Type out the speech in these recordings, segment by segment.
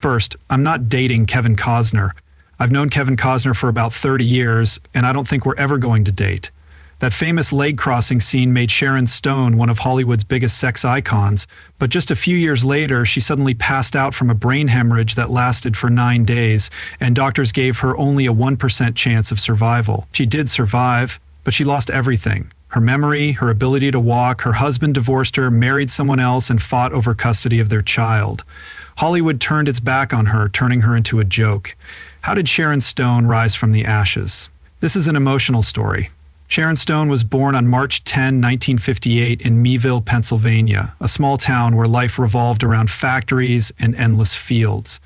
First, I'm not dating Kevin Costner. I've known Kevin Costner for about 30 years, and I don't think we're ever going to date. That famous leg crossing scene made Sharon Stone one of Hollywood's biggest sex icons, but just a few years later, she suddenly passed out from a brain hemorrhage that lasted for 9 days, and doctors gave her only a 1% chance of survival. She did survive, but she lost everything. Her memory, her ability to walk, her husband divorced her, married someone else, and fought over custody of their child. Hollywood turned its back on her, turning her into a joke. How did Sharon Stone rise from the ashes? This is an emotional story. Sharon Stone was born on March 10, 1958 in Meeville, Pennsylvania, a small town where life revolved around factories and endless fields.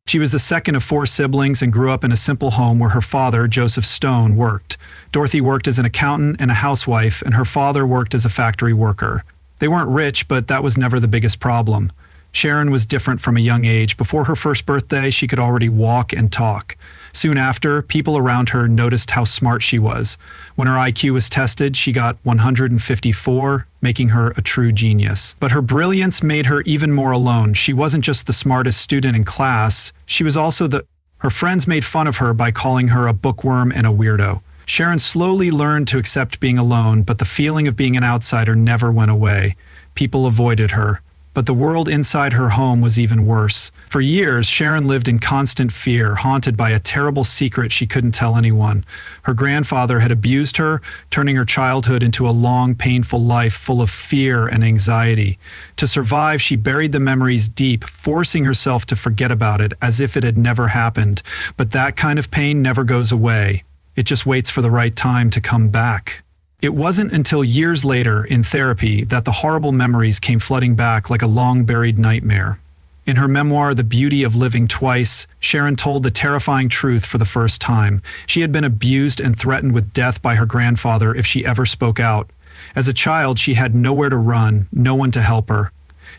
She was the second of 4 siblings and grew up in a simple home where her father, Joseph Stone, worked. Dorothy worked as an accountant and a housewife, and her father worked as a factory worker. They weren't rich, but that was never the biggest problem. Sharon was different from a young age. Before her first birthday, she could already walk and talk. Soon after, people around her noticed how smart she was. When her IQ was tested, she got 154, making her a true genius. But her brilliance made her even more alone. She wasn't just the smartest student in class, she was also her friends made fun of her by calling her a bookworm and a weirdo. Sharon slowly learned to accept being alone, but the feeling of being an outsider never went away. People avoided her. But the world inside her home was even worse. For years, Sharon lived in constant fear, haunted by a terrible secret she couldn't tell anyone. Her grandfather had abused her, turning her childhood into a long, painful life full of fear and anxiety. To survive, she buried the memories deep, forcing herself to forget about it as if it had never happened. But that kind of pain never goes away. It just waits for the right time to come back. It wasn't until years later, in therapy, that the horrible memories came flooding back like a long-buried nightmare. In her memoir, The Beauty of Living Twice, Sharon told the terrifying truth for the first time. She had been abused and threatened with death by her grandfather if she ever spoke out. As a child, she had nowhere to run, no one to help her.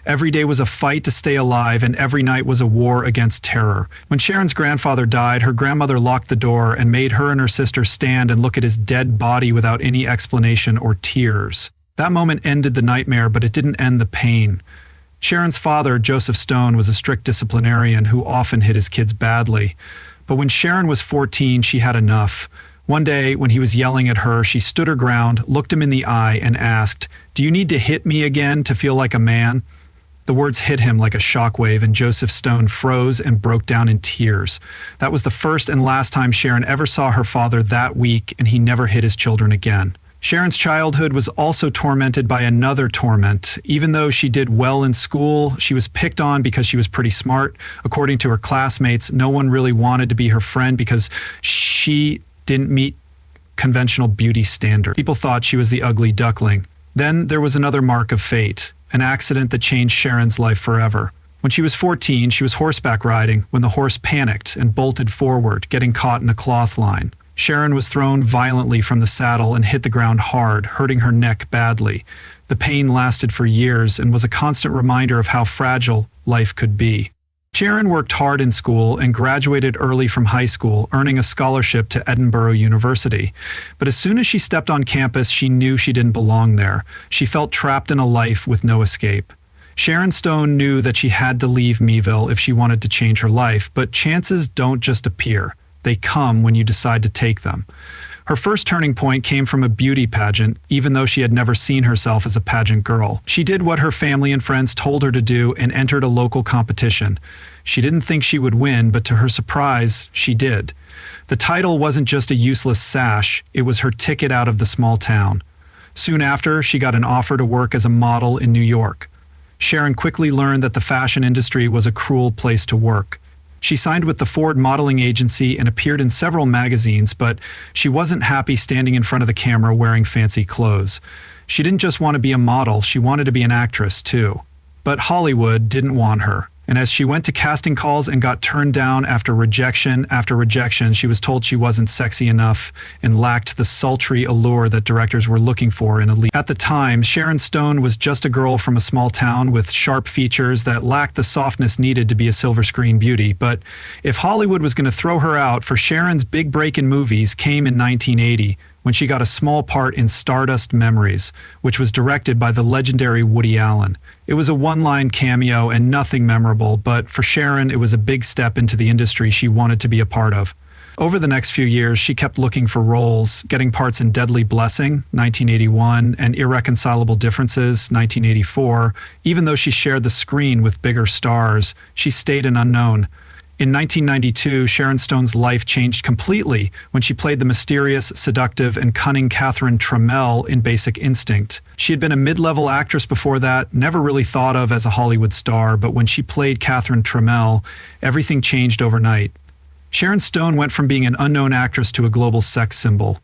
Every day was a fight to stay alive, and every night was a war against terror. When Sharon's grandfather died, her grandmother locked the door and made her and her sister stand and look at his dead body without any explanation or tears. That moment ended the nightmare, but it didn't end the pain. Sharon's father, Joseph Stone, was a strict disciplinarian who often hit his kids badly. But when Sharon was 14, she had enough. One day, when he was yelling at her, she stood her ground, looked him in the eye, and asked, "Do you need to hit me again to feel like a man?" The words hit him like a shockwave, and Joseph Stone froze and broke down in tears. That was the first and last time Sharon ever saw her father that week, and he never hit his children again. Sharon's childhood was also tormented by another torment. Even though she did well in school, she was picked on because she was pretty smart. According to her classmates, no one really wanted to be her friend because she didn't meet conventional beauty standards. People thought she was the ugly duckling. Then there was another mark of fate. An accident that changed Sharon's life forever. When she was 14, she was horseback riding when the horse panicked and bolted forward, getting caught in a cloth line. Sharon was thrown violently from the saddle and hit the ground hard, hurting her neck badly. The pain lasted for years and was a constant reminder of how fragile life could be. Sharon worked hard in school and graduated early from high school, earning a scholarship to Edinburgh University. But as soon as she stepped on campus, she knew she didn't belong there. She felt trapped in a life with no escape. Sharon Stone knew that she had to leave Meeville if she wanted to change her life, but chances don't just appear. They come when you decide to take them. Her first turning point came from a beauty pageant, even though she had never seen herself as a pageant girl. She did what her family and friends told her to do and entered a local competition. She didn't think she would win, but to her surprise, she did. The title wasn't just a useless sash, it was her ticket out of the small town. Soon after, she got an offer to work as a model in New York. Sharon quickly learned that the fashion industry was a cruel place to work. She signed with the Ford modeling agency and appeared in several magazines, but she wasn't happy standing in front of the camera wearing fancy clothes. She didn't just want to be a model, she wanted to be an actress too. But Hollywood didn't want her. And as she went to casting calls and got turned down after rejection, she was told she wasn't sexy enough and lacked the sultry allure that directors were looking for in a lead. At the time, Sharon Stone was just a girl from a small town with sharp features that lacked the softness needed to be a silver screen beauty. But if Hollywood was going to throw her out, for Sharon's big break in movies came in 1980 when she got a small part in Stardust Memories, which was directed by the legendary Woody Allen. It was a one-line cameo and nothing memorable, but for Sharon, it was a big step into the industry she wanted to be a part of. Over the next few years, she kept looking for roles, getting parts in Deadly Blessing, 1981, and Irreconcilable Differences, 1984. Even though she shared the screen with bigger stars, she stayed an unknown. In 1992, Sharon Stone's life changed completely when she played the mysterious, seductive, and cunning Catherine Trammell in Basic Instinct. She had been a mid-level actress before that, never really thought of as a Hollywood star, but when she played Catherine Trammell, everything changed overnight. Sharon Stone went from being an unknown actress to a global sex symbol.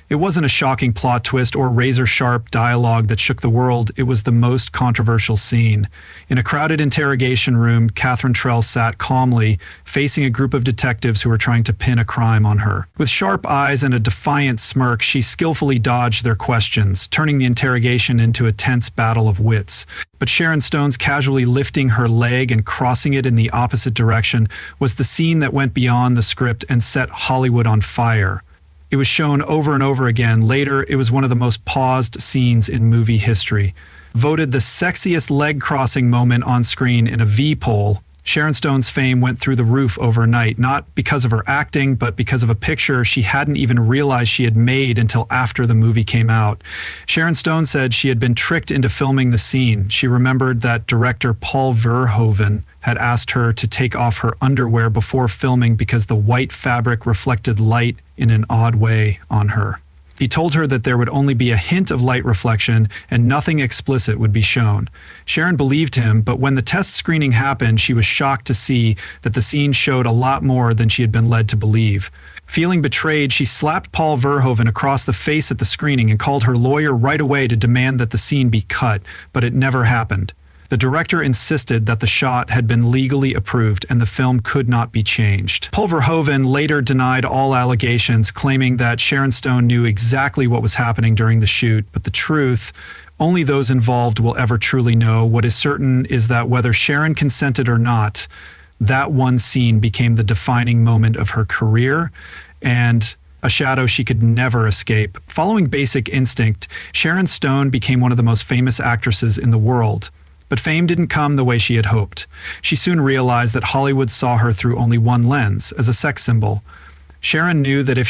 It wasn't a shocking plot twist or razor-sharp dialogue that shook the world, it was the most controversial scene. In a crowded interrogation room, Catherine Trammell sat calmly, facing a group of detectives who were trying to pin a crime on her. With sharp eyes and a defiant smirk, she skillfully dodged their questions, turning the interrogation into a tense battle of wits. But Sharon Stone's casually lifting her leg and crossing it in the opposite direction was the scene that went beyond the script and set Hollywood on fire. It was shown over and over again. Later, it was one of the most paused scenes in movie history. Voted the sexiest leg crossing moment on screen in a V poll, Sharon Stone's fame went through the roof overnight, not because of her acting, but because of a picture she hadn't even realized she had made until after the movie came out. Sharon Stone said she had been tricked into filming the scene. She remembered that director Paul Verhoeven had asked her to take off her underwear before filming because the white fabric reflected light in an odd way on her. He told her that there would only be a hint of light reflection and nothing explicit would be shown. Sharon believed him, but when the test screening happened, she was shocked to see that the scene showed a lot more than she had been led to believe. Feeling betrayed, she slapped Paul Verhoeven across the face at the screening and called her lawyer right away to demand that the scene be cut, but it never happened. The director insisted that the shot had been legally approved and the film could not be changed. Paul Verhoeven later denied all allegations, claiming that Sharon Stone knew exactly what was happening during the shoot, but the truth, only those involved will ever truly know. What is certain is that whether Sharon consented or not, that one scene became the defining moment of her career and a shadow she could never escape. Following Basic Instinct, Sharon Stone became one of the most famous actresses in the world. But fame didn't come the way she had hoped. She soon realized that Hollywood saw her through only one lens, as a sex symbol. Sharon knew that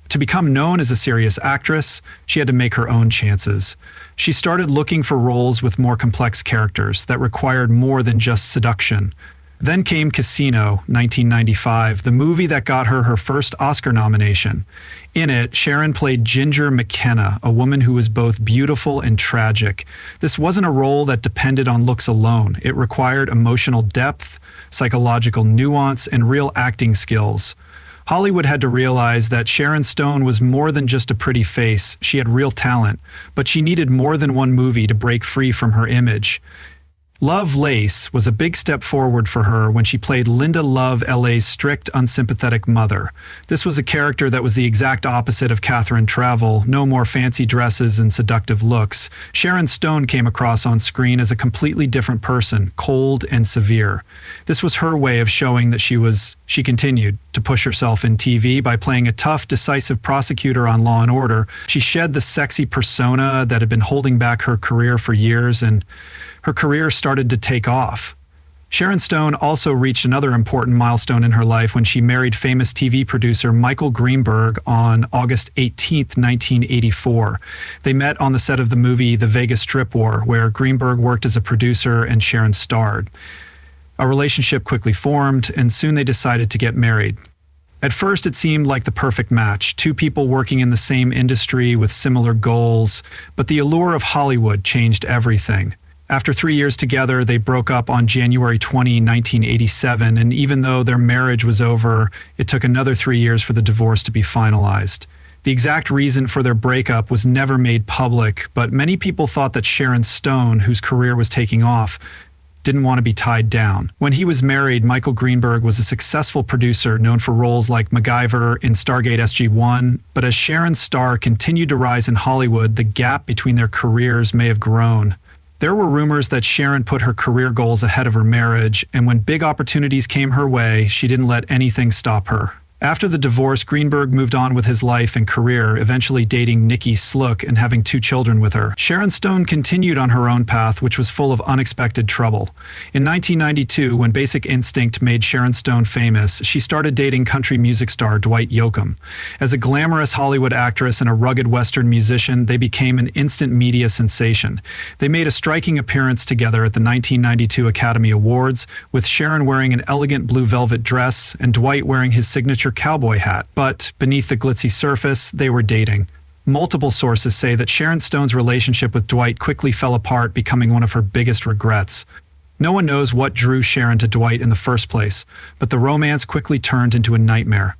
to become known as a serious actress, she had to make her own chances. She started looking for roles with more complex characters that required more than just seduction. Then came Casino, 1995, the movie that got her her first Oscar nomination. In it, Sharon played Ginger McKenna, a woman who was both beautiful and tragic. This wasn't a role that depended on looks alone. It required emotional depth, psychological nuance, and real acting skills. Hollywood had to realize that Sharon Stone was more than just a pretty face. She had real talent, but she needed more than one movie to break free from her image. Love Lace was a big step forward for her when she played Linda Love LA's strict, unsympathetic mother. This was a character that was the exact opposite of Catherine Trammell, no more fancy dresses and seductive looks. Sharon Stone came across on screen as a completely different person, cold and severe. This was her way of showing that she continued to push herself in TV by playing a tough, decisive prosecutor on Law & Order. She shed the sexy persona that had been holding back her career for years, and her career started to take off. Sharon Stone also reached another important milestone in her life when she married famous TV producer Michael Greenberg on August 18, 1984. They met on the set of the movie The Vegas Strip War, where Greenberg worked as a producer and Sharon starred. A relationship quickly formed, and soon they decided to get married. At first, it seemed like the perfect match, two people working in the same industry with similar goals, but the allure of Hollywood changed everything. After 3 years together, they broke up on January 20, 1987, and even though their marriage was over, it took another 3 years for the divorce to be finalized. The exact reason for their breakup was never made public, but many people thought that Sharon Stone, whose career was taking off, didn't want to be tied down. When he was married, Michael Greenberg was a successful producer known for roles like MacGyver in Stargate SG-1, but as Sharon's star continued to rise in Hollywood, the gap between their careers may have grown. There were rumors that Sharon put her career goals ahead of her marriage, and when big opportunities came her way, she didn't let anything stop her. After the divorce, Greenberg moved on with his life and career, eventually dating Nikki Slook and having 2 children with her. Sharon Stone continued on her own path, which was full of unexpected trouble. In 1992, when Basic Instinct made Sharon Stone famous, she started dating country music star Dwight Yoakam. As a glamorous Hollywood actress and a rugged Western musician, they became an instant media sensation. They made a striking appearance together at the 1992 Academy Awards, with Sharon wearing an elegant blue velvet dress and Dwight wearing his signature cowboy hat. But beneath the glitzy surface, they were dating. Multiple sources say that Sharon Stone's relationship with Dwight quickly fell apart, becoming one of her biggest regrets. No one knows what drew Sharon to Dwight in the first place, but the romance quickly turned into a nightmare.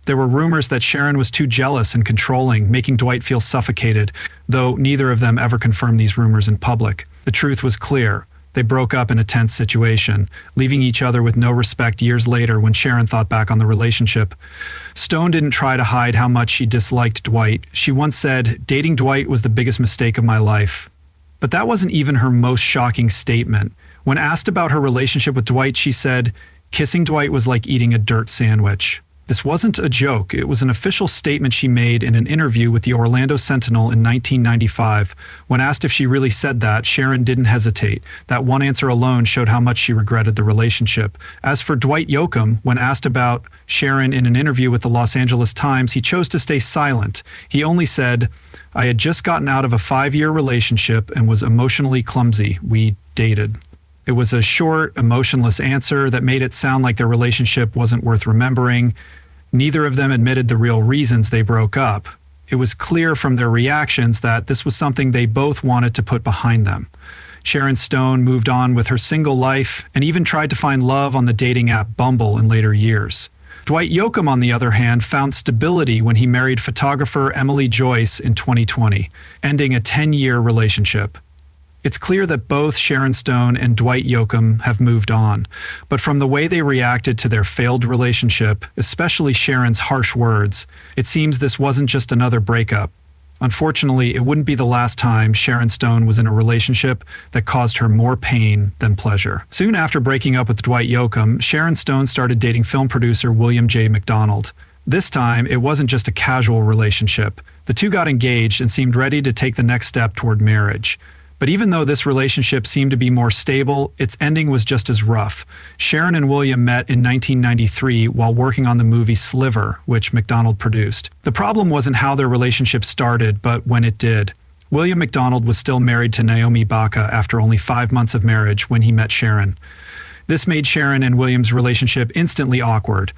There were rumors that Sharon was too jealous and controlling, making Dwight feel suffocated, though neither of them ever confirmed these rumors in public. The truth was clear. They broke up in a tense situation, leaving each other with no respect years later when Sharon thought back on the relationship. Stone didn't try to hide how much she disliked Dwight. She once said, "Dating Dwight was the biggest mistake of my life." But that wasn't even her most shocking statement. When asked about her relationship with Dwight, she said, "Kissing Dwight was like eating a dirt sandwich." This wasn't a joke. It was an official statement she made in an interview with the Orlando Sentinel in 1995. When asked if she really said that, Sharon didn't hesitate. That one answer alone showed how much she regretted the relationship. As for Dwight Yoakam, when asked about Sharon in an interview with the Los Angeles Times, he chose to stay silent. He only said, "I had just gotten out of a 5-year relationship and was emotionally clumsy. We dated." It was a short, emotionless answer that made it sound like their relationship wasn't worth remembering. Neither of them admitted the real reasons they broke up. It was clear from their reactions that this was something they both wanted to put behind them. Sharon Stone moved on with her single life and even tried to find love on the dating app Bumble in later years. Dwight Yoakam, on the other hand, found stability when he married photographer Emily Joyce in 2020, ending a 10-year relationship. It's clear that both Sharon Stone and Dwight Yoakam have moved on, but from the way they reacted to their failed relationship, especially Sharon's harsh words, it seems this wasn't just another breakup. Unfortunately, it wouldn't be the last time Sharon Stone was in a relationship that caused her more pain than pleasure. Soon after breaking up with Dwight Yoakam, Sharon Stone started dating film producer William J. McDonald. This time, it wasn't just a casual relationship. The two got engaged and seemed ready to take the next step toward marriage. But even though this relationship seemed to be more stable, its ending was just as rough. Sharon and William met in 1993 while working on the movie Sliver, which McDonald produced. The problem wasn't how their relationship started, but when it did. William McDonald was still married to Naomi Baca after only 5 months of marriage when he met Sharon. This made Sharon and William's relationship instantly awkward.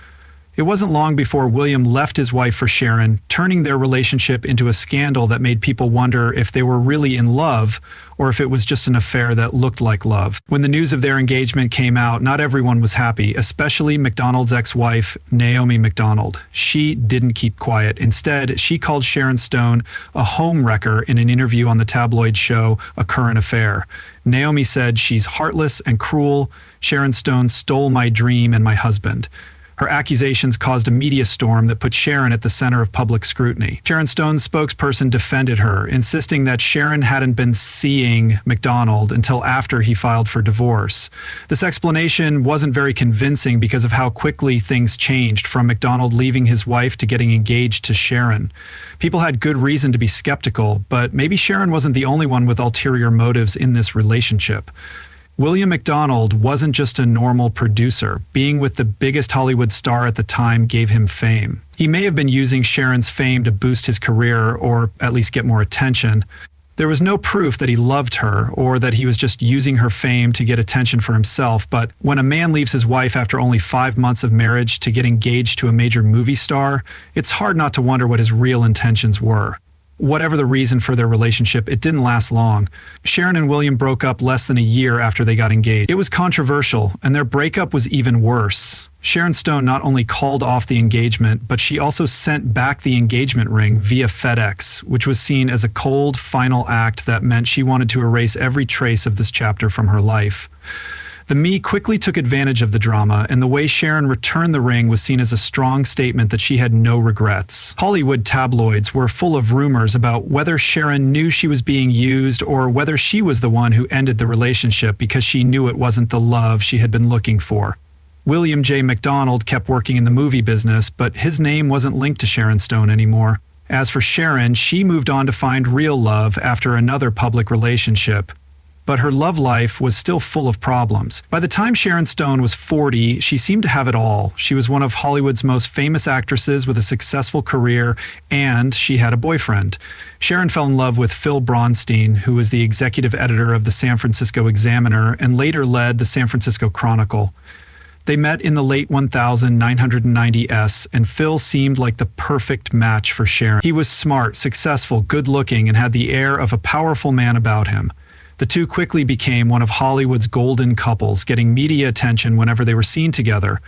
It wasn't long before William left his wife for Sharon, turning their relationship into a scandal that made people wonder if they were really in love or if it was just an affair that looked like love. When the news of their engagement came out, not everyone was happy, especially McDonald's ex-wife, Naomi McDonald. She didn't keep quiet. Instead, she called Sharon Stone a homewrecker in an interview on the tabloid show A Current Affair. Naomi said, "She's heartless and cruel. Sharon Stone stole my dream and my husband." Her accusations caused a media storm that put Sharon at the center of public scrutiny. Sharon Stone's spokesperson defended her, insisting that Sharon hadn't been seeing McDonald until after he filed for divorce. This explanation wasn't very convincing because of how quickly things changed from McDonald leaving his wife to getting engaged to Sharon. People had good reason to be skeptical, but maybe Sharon wasn't the only one with ulterior motives in this relationship. William McDonald wasn't just a normal producer. Being with the biggest Hollywood star at the time gave him fame. He may have been using Sharon's fame to boost his career or at least get more attention. There was no proof that he loved her or that he was just using her fame to get attention for himself, but when a man leaves his wife after only 5 months of marriage to get engaged to a major movie star, it's hard not to wonder what his real intentions were. Whatever the reason for their relationship, it didn't last long. Sharon and William broke up less than a year after they got engaged. It was controversial, and their breakup was even worse. Sharon Stone not only called off the engagement, but she also sent back the engagement ring via FedEx, which was seen as a cold, final act that meant she wanted to erase every trace of this chapter from her life. The Me quickly took advantage of the drama, and the way Sharon returned the ring was seen as a strong statement that she had no regrets. Hollywood tabloids were full of rumors about whether Sharon knew she was being used or whether she was the one who ended the relationship because she knew it wasn't the love she had been looking for. William J. McDonald kept working in the movie business, but his name wasn't linked to Sharon Stone anymore. As for Sharon, she moved on to find real love after another public relationship. But her love life was still full of problems. By the time Sharon Stone was 40, she seemed to have it all. She was one of Hollywood's most famous actresses with a successful career, and she had a boyfriend. Sharon fell in love with Phil Bronstein, who was the executive editor of the San Francisco Examiner and later led the San Francisco Chronicle. They met in the late 1990s, and Phil seemed like the perfect match for Sharon. He was smart, successful, good-looking, and had the air of a powerful man about him. The two quickly became one of Hollywood's golden couples, getting media attention whenever they were seen together.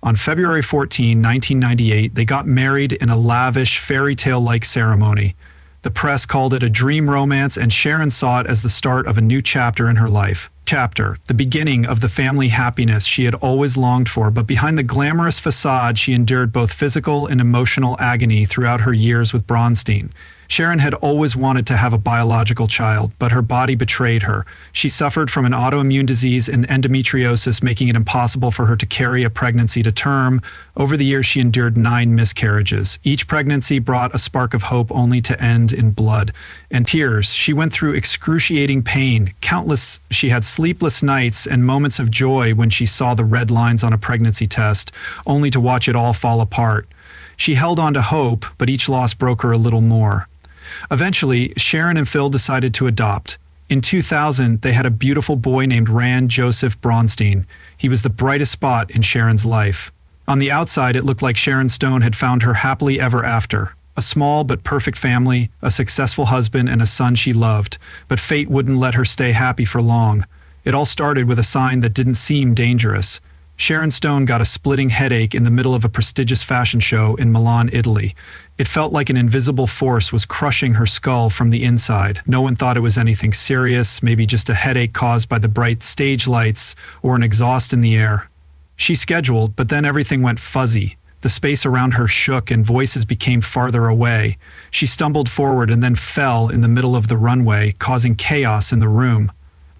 On February 14, 1998, they got married in a lavish, fairy tale-like ceremony. The press called it a dream romance, and Sharon saw it as the start of a new chapter in her life. The beginning of the family happiness she had always longed for, but behind the glamorous facade, she endured both physical and emotional agony throughout her years with Bronstein. Sharon had always wanted to have a biological child, but her body betrayed her. She suffered from an autoimmune disease and endometriosis, making it impossible for her to carry a pregnancy to term. Over the years, she endured 9 miscarriages. Each pregnancy brought a spark of hope only to end in blood and tears. She went through excruciating pain. She had sleepless nights and moments of joy when she saw the red lines on a pregnancy test, only to watch it all fall apart. She held on to hope, but each loss broke her a little more. Eventually, Sharon and Phil decided to adopt. In 2000, they had a beautiful boy named Rand Joseph Bronstein. He was the brightest spot in Sharon's life. On the outside, it looked like Sharon Stone had found her happily ever after. A small but perfect family, a successful husband, and a son she loved. But fate wouldn't let her stay happy for long. It all started with a sign that didn't seem dangerous. Sharon Stone got a splitting headache in the middle of a prestigious fashion show in Milan, Italy. It felt like an invisible force was crushing her skull from the inside. No one thought it was anything serious, maybe just a headache caused by the bright stage lights or an exhaust in the air. She scheduled, but then everything went fuzzy. The space around her shook and voices became farther away. She stumbled forward and then fell in the middle of the runway, causing chaos in the room.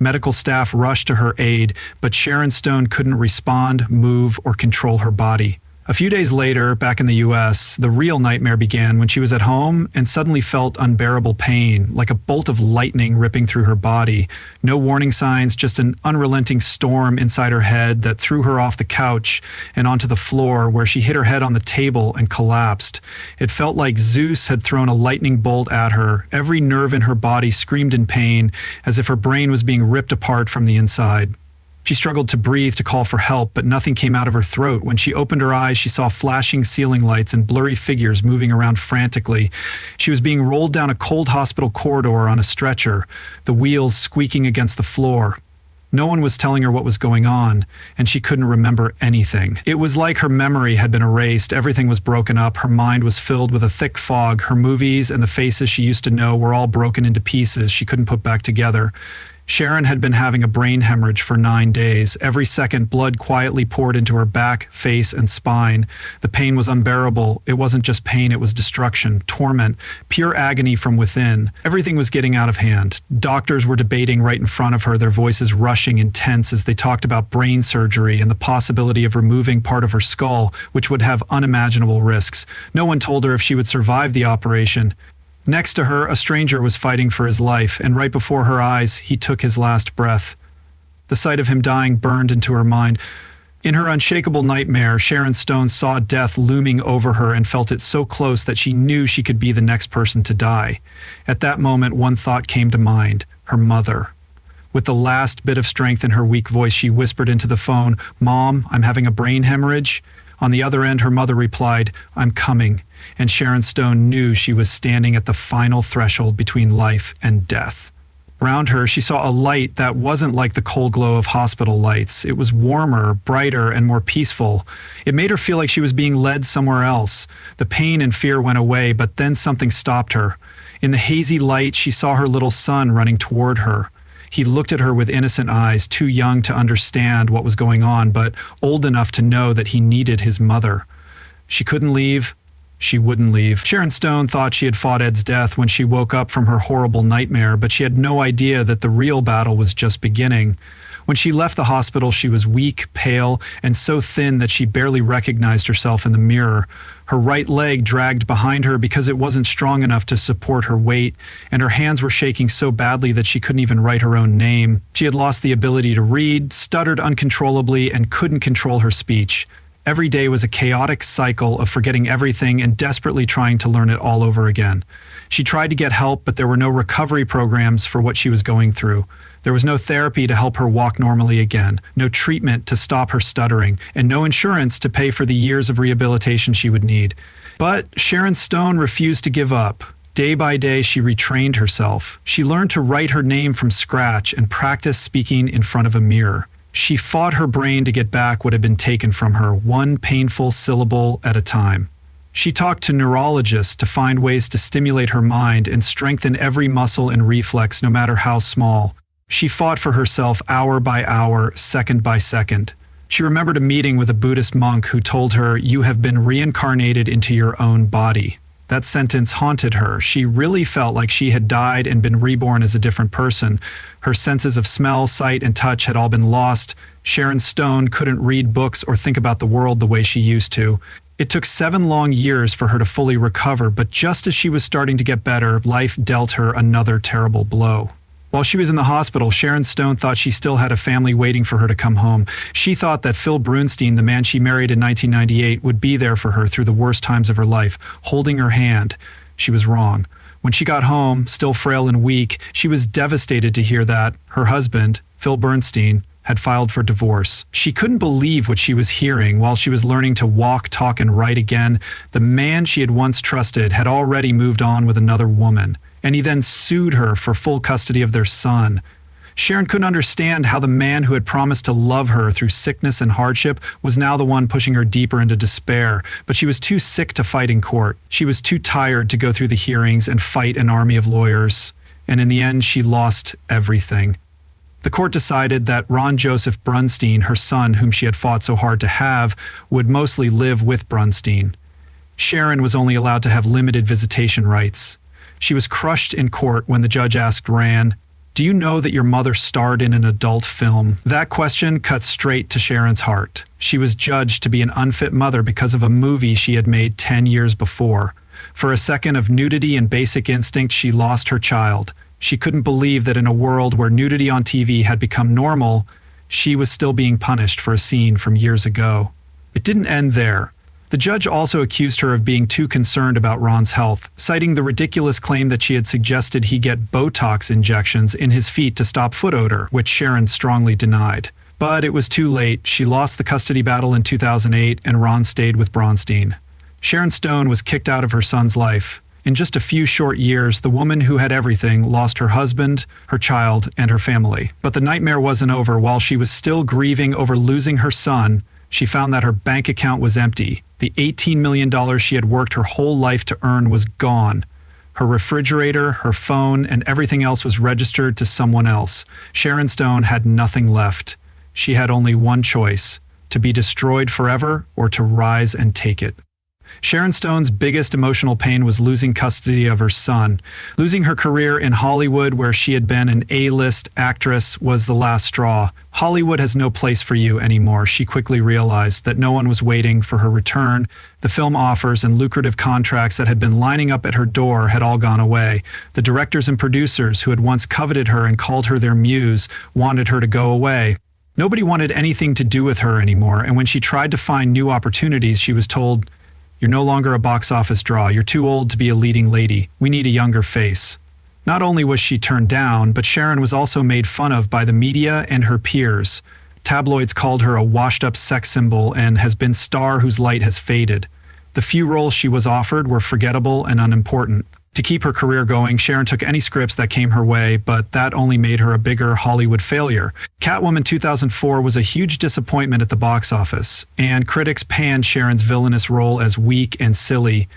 Medical staff rushed to her aid, but Sharon Stone couldn't respond, move, or control her body. A few days later, back in the US, the real nightmare began when she was at home and suddenly felt unbearable pain, like a bolt of lightning ripping through her body. No warning signs, just an unrelenting storm inside her head that threw her off the couch and onto the floor, where she hit her head on the table and collapsed. It felt like Zeus had thrown a lightning bolt at her. Every nerve in her body screamed in pain, as if her brain was being ripped apart from the inside. She struggled to breathe, to call for help, but nothing came out of her throat. When she opened her eyes, she saw flashing ceiling lights and blurry figures moving around frantically. She was being rolled down a cold hospital corridor on a stretcher, the wheels squeaking against the floor. No one was telling her what was going on, and she couldn't remember anything. It was like her memory had been erased. Everything was broken up. Her mind was filled with a thick fog. Her movies and the faces she used to know were all broken into pieces she couldn't put back together. Sharon had been having a brain hemorrhage for 9 days. Every second, blood quietly poured into her back, face, and spine. The pain was unbearable. It wasn't just pain, it was destruction, torment, pure agony from within. Everything was getting out of hand. Doctors were debating right in front of her, their voices rushing intense as they talked about brain surgery and the possibility of removing part of her skull, which would have unimaginable risks. No one told her if she would survive the operation. Next to her, a stranger was fighting for his life, and right before her eyes, he took his last breath. The sight of him dying burned into her mind. In her unshakable nightmare, Sharon Stone saw death looming over her and felt it so close that she knew she could be the next person to die. At that moment, one thought came to mind: her mother. With the last bit of strength in her weak voice, she whispered into the phone, "Mom, I'm having a brain hemorrhage." On the other end, her mother replied, "I'm coming." And Sharon Stone knew she was standing at the final threshold between life and death. Around her, she saw a light that wasn't like the cold glow of hospital lights. It was warmer, brighter, and more peaceful. It made her feel like she was being led somewhere else. The pain and fear went away, but then something stopped her. In the hazy light, she saw her little son running toward her. He looked at her with innocent eyes, too young to understand what was going on, but old enough to know that he needed his mother. She couldn't leave. She wouldn't leave. Sharon Stone thought she had fought Ed's death when she woke up from her horrible nightmare, but she had no idea that the real battle was just beginning. When she left the hospital, she was weak, pale, and so thin that she barely recognized herself in the mirror. Her right leg dragged behind her because it wasn't strong enough to support her weight, and her hands were shaking so badly that she couldn't even write her own name. She had lost the ability to read, stuttered uncontrollably, and couldn't control her speech. Every day was a chaotic cycle of forgetting everything and desperately trying to learn it all over again. She tried to get help, but there were no recovery programs for what she was going through. There was no therapy to help her walk normally again, no treatment to stop her stuttering, and no insurance to pay for the years of rehabilitation she would need. But Sharon Stone refused to give up. Day by day, she retrained herself. She learned to write her name from scratch and practice speaking in front of a mirror. She fought her brain to get back what had been taken from her, one painful syllable at a time. She talked to neurologists to find ways to stimulate her mind and strengthen every muscle and reflex, no matter how small. She fought for herself hour by hour, second by second. She remembered a meeting with a Buddhist monk who told her, "You have been reincarnated into your own body." That sentence haunted her. She really felt like she had died and been reborn as a different person. Her senses of smell, sight, and touch had all been lost. Sharon Stone couldn't read books or think about the world the way she used to. It took 7 long years for her to fully recover, but just as she was starting to get better, life dealt her another terrible blow. While she was in the hospital, Sharon Stone thought she still had a family waiting for her to come home. She thought that Phil Brunstein, the man she married in 1998, would be there for her through the worst times of her life, holding her hand. She was wrong. When she got home, still frail and weak, she was devastated to hear that her husband, Phil Bernstein, had filed for divorce. She couldn't believe what she was hearing. While she was learning to walk, talk, and write again, the man she had once trusted had already moved on with another woman, and he then sued her for full custody of their son. Sharon couldn't understand how the man who had promised to love her through sickness and hardship was now the one pushing her deeper into despair, but she was too sick to fight in court. She was too tired to go through the hearings and fight an army of lawyers, and in the end she lost everything. The court decided that Ron Joseph Brunstein, her son whom she had fought so hard to have, would mostly live with Brunstein. Sharon was only allowed to have limited visitation rights. She was crushed in court when the judge asked Ran, "Do you know that your mother starred in an adult film?" That question cut straight to Sharon's heart. She was judged to be an unfit mother because of a movie she had made 10 years before. For a second of nudity and basic instinct, she lost her child. She couldn't believe that in a world where nudity on TV had become normal, she was still being punished for a scene from years ago. It didn't end there. The judge also accused her of being too concerned about Ron's health, citing the ridiculous claim that she had suggested he get Botox injections in his feet to stop foot odor, which Sharon strongly denied. But it was too late. She lost the custody battle in 2008, and Ron stayed with Bronstein. Sharon Stone was kicked out of her son's life. In just a few short years, the woman who had everything lost her husband, her child, and her family. But the nightmare wasn't over. While she was still grieving over losing her son, she found that her bank account was empty. The $18 million she had worked her whole life to earn was gone. Her refrigerator, her phone, and everything else was registered to someone else. Sharon Stone had nothing left. She had only one choice: to be destroyed forever or to rise and take it. Sharon Stone's biggest emotional pain was losing custody of her son. Losing her career in Hollywood, where she had been an A-list actress, was the last straw. Hollywood has no place for you anymore. She quickly realized that no one was waiting for her return. The film offers and lucrative contracts that had been lining up at her door had all gone away. The directors and producers who had once coveted her and called her their muse wanted her to go away. Nobody wanted anything to do with her anymore, and when she tried to find new opportunities, she was told, "You're no longer a box office draw. You're too old to be a leading lady. We need a younger face." Not only was she turned down, but Sharon was also made fun of by the media and her peers. Tabloids called her a washed-up sex symbol and has been star whose light has faded. The few roles she was offered were forgettable and unimportant. To keep her career going, Sharon took any scripts that came her way, but that only made her a bigger Hollywood failure. Catwoman 2004 was a huge disappointment at the box office, and critics panned Sharon's villainous role as weak and silly.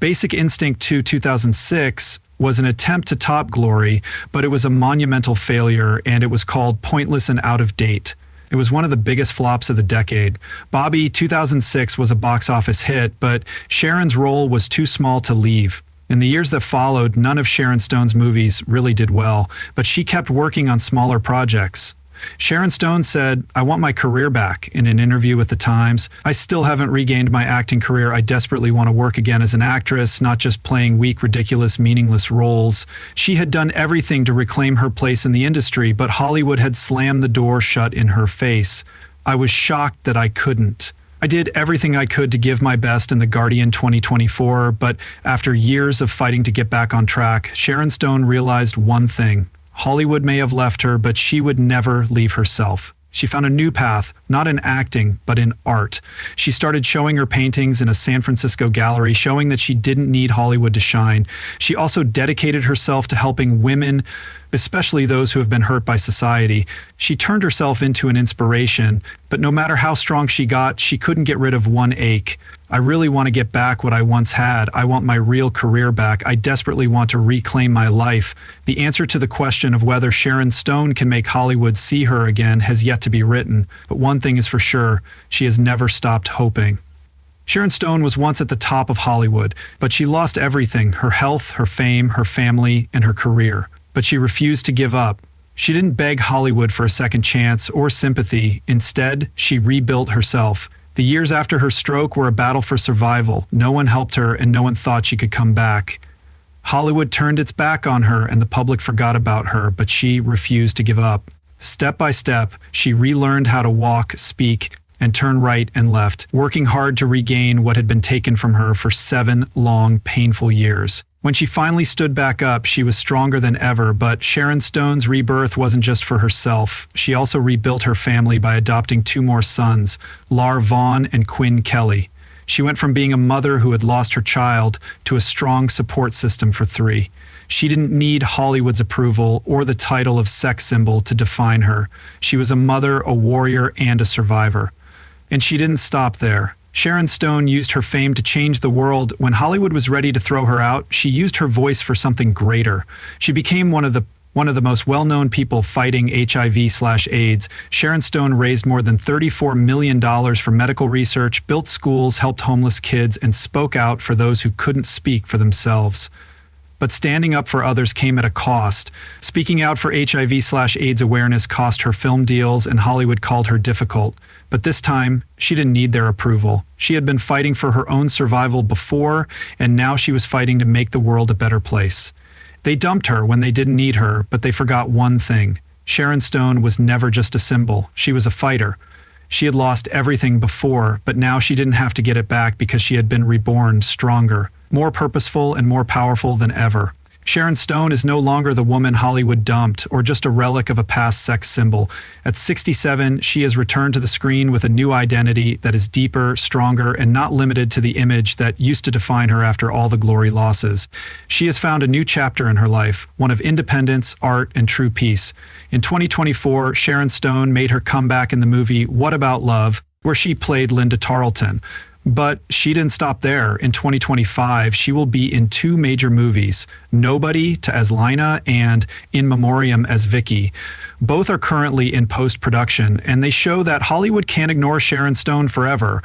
Basic Instinct 2 2006 was an attempt to top Glory, but it was a monumental failure, and it was called pointless and out of date. It was one of the biggest flops of the decade. Bobby 2006 was a box office hit, but Sharon's role was too small to leave. In the years that followed, none of Sharon Stone's movies really did well, but she kept working on smaller projects. Sharon Stone said, "I want my career back," in an interview with The Times. "I still haven't regained my acting career. I desperately want to work again as an actress, not just playing weak, ridiculous, meaningless roles." She had done everything to reclaim her place in the industry, but Hollywood had slammed the door shut in her face. "I was shocked that I couldn't. I did everything I could to give my best in The Guardian 2024, but after years of fighting to get back on track, Sharon Stone realized one thing. Hollywood may have left her, but she would never leave herself. She found a new path, not in acting, but in art. She started showing her paintings in a San Francisco gallery, showing that she didn't need Hollywood to shine. She also dedicated herself to helping women, especially those who have been hurt by society. She turned herself into an inspiration, but no matter how strong she got, she couldn't get rid of one ache. "I really want to get back what I once had. I want my real career back. I desperately want to reclaim my life." The answer to the question of whether Sharon Stone can make Hollywood see her again has yet to be written, but one thing is for sure, she has never stopped hoping. Sharon Stone was once at the top of Hollywood, but she lost everything: her health, her fame, her family, and her career. But she refused to give up. She didn't beg Hollywood for a second chance or sympathy. Instead, she rebuilt herself. The years after her stroke were a battle for survival. No one helped her, and no one thought she could come back. Hollywood turned its back on her, and the public forgot about her, but she refused to give up. Step by step, she relearned how to walk, speak, and turn right and left, working hard to regain what had been taken from her for 7 long, painful years. When she finally stood back up, she was stronger than ever, but Sharon Stone's rebirth wasn't just for herself. She also rebuilt her family by adopting 2 more sons, Lar Vaughn and Quinn Kelly. She went from being a mother who had lost her child to a strong support system for 3. She didn't need Hollywood's approval or the title of sex symbol to define her. She was a mother, a warrior, and a survivor. And she didn't stop there. Sharon Stone used her fame to change the world. When Hollywood was ready to throw her out, she used her voice for something greater. She became one of the most well-known people fighting HIV/AIDS. Sharon Stone raised more than $34 million for medical research, built schools, helped homeless kids, and spoke out for those who couldn't speak for themselves. But standing up for others came at a cost. Speaking out for HIV/AIDS awareness cost her film deals, and Hollywood called her difficult. But this time, she didn't need their approval. She had been fighting for her own survival before, and now she was fighting to make the world a better place. They dumped her when they didn't need her, but they forgot one thing. Sharon Stone was never just a symbol. She was a fighter. She had lost everything before, but now she didn't have to get it back because she had been reborn stronger, more purposeful, and more powerful than ever. Sharon Stone is no longer the woman Hollywood dumped or just a relic of a past sex symbol. At 67, she has returned to the screen with a new identity that is deeper, stronger, and not limited to the image that used to define her after all the glory losses. She has found a new chapter in her life, one of independence, art, and true peace. In 2024, Sharon Stone made her comeback in the movie What About Love, where she played Linda Tarleton. But she didn't stop there. In 2025, she will be in 2 major movies, Nobody as Lina and In Memoriam as Vicky. Both are currently in post-production, and they show that Hollywood can't ignore Sharon Stone forever.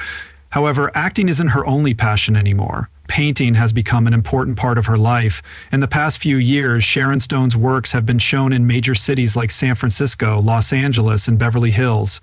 However, acting isn't her only passion anymore. Painting has become an important part of her life. In the past few years, Sharon Stone's works have been shown in major cities like San Francisco, Los Angeles, and Beverly Hills.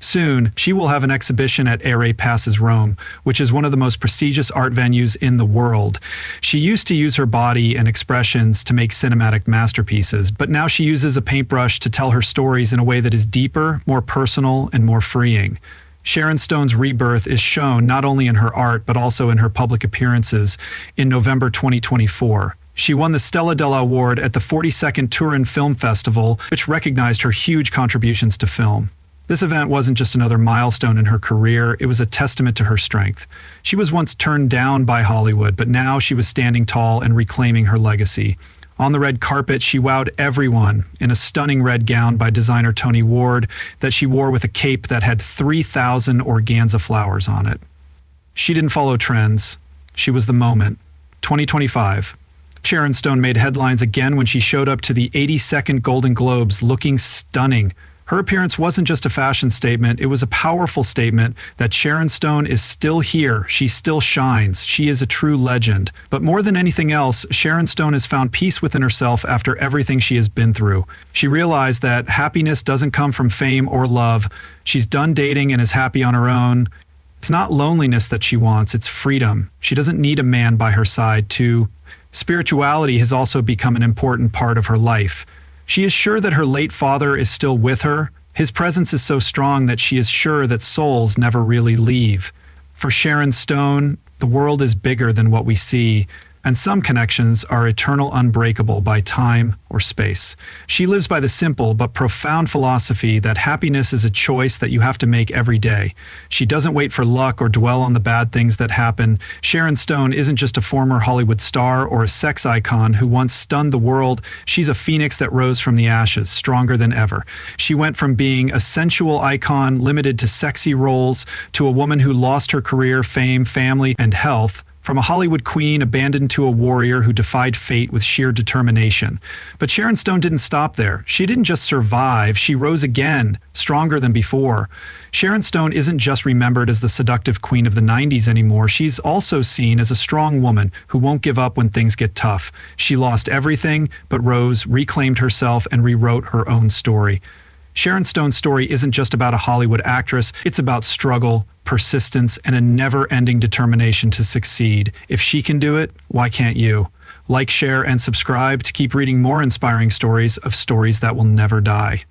Soon, she will have an exhibition at Aire Passes Rome, which is one of the most prestigious art venues in the world. She used to use her body and expressions to make cinematic masterpieces, but now she uses a paintbrush to tell her stories in a way that is deeper, more personal, and more freeing. Sharon Stone's rebirth is shown not only in her art, but also in her public appearances. In November 2024, she won the Stella Della Award at the 42nd Turin Film Festival, which recognized her huge contributions to film. This event wasn't just another milestone in her career, it was a testament to her strength. She was once turned down by Hollywood, but now she was standing tall and reclaiming her legacy. On the red carpet, she wowed everyone in a stunning red gown by designer Tony Ward that she wore with a cape that had 3,000 organza flowers on it. She didn't follow trends. She was the moment. 2025. Sharon Stone made headlines again when she showed up to the 82nd Golden Globes looking stunning. Her appearance wasn't just a fashion statement, it was a powerful statement that Sharon Stone is still here, she still shines, she is a true legend. But more than anything else, Sharon Stone has found peace within herself after everything she has been through. She realized that happiness doesn't come from fame or love. She's done dating and is happy on her own. It's not loneliness that she wants, it's freedom. She doesn't need a man by her side to. Spirituality has also become an important part of her life. She is sure that her late father is still with her. His presence is so strong that she is sure that souls never really leave. For Sharon Stone, the world is bigger than what we see, and some connections are eternal, unbreakable by time or space. She lives by the simple but profound philosophy that happiness is a choice that you have to make every day. She doesn't wait for luck or dwell on the bad things that happen. Sharon Stone isn't just a former Hollywood star or a sex icon who once stunned the world. She's a phoenix that rose from the ashes, stronger than ever. She went from being a sensual icon limited to sexy roles to a woman who lost her career, fame, family, and health. From a Hollywood queen abandoned to a warrior who defied fate with sheer determination. But Sharon Stone didn't stop there. She didn't just survive, she rose again, stronger than before. Sharon Stone isn't just remembered as the seductive queen of the 90s anymore, she's also seen as a strong woman who won't give up when things get tough. She lost everything, but rose, reclaimed herself, and rewrote her own story. Sharon Stone's story isn't just about a Hollywood actress, it's about struggle, persistence, and a never-ending determination to succeed. If she can do it, why can't you? Like, share, and subscribe to keep reading more inspiring stories that will never die.